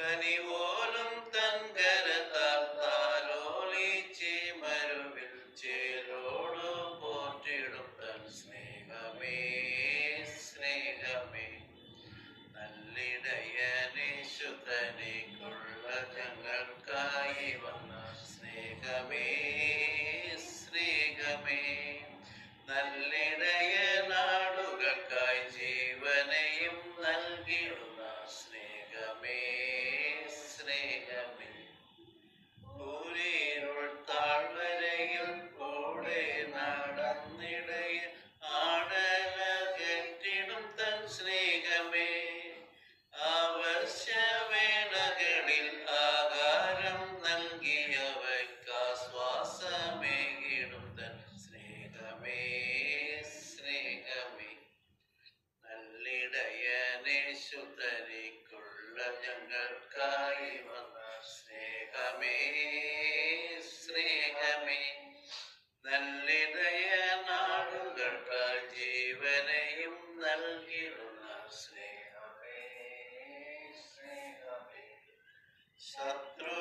കനിപോലും തൻ കരത്താൽ താലോലിച്ച് മരുവിൽ ചേലോടു പോറ്റിടും തൻ സ്നേഹമേ സ്നേഹമേ. നല്ലിടയനേശുതനിക്കുള്ള ഞങ്ങൾക്കായി വന്ന സ്നേഹമേ സ്നേഹമേ. നല്ലിടയനാടുകൾക്കായി ജീവനെയും നൽകിടുന്ന സ്നേഹമേ സ്നേഹമേ. കൂരിരുൾ താഴ്വരയിൽ കൂടെ നടന്നിടയിൽ ആടലകറ്റിടും തൻ സ്നേഹമേ. അവശ്യവേളകളിൽ ആഹാരം നൽകിയവയ്ക്കാശ്വാസമേകിടും തൻ സ്നേഹമേ സ്നേഹമേ. നല്ലിടയനേശുതനിക്കുള്ള ഞങ്ങൾക്കായി വന്ന സ്നേഹമേ സ്നേഹമേ. നല്ലിടയനാടുകൾക്കായി ജീവനെയും നൽകിടുന്ന സ്നേഹമേ സ്നേഹമേ. ശത്രു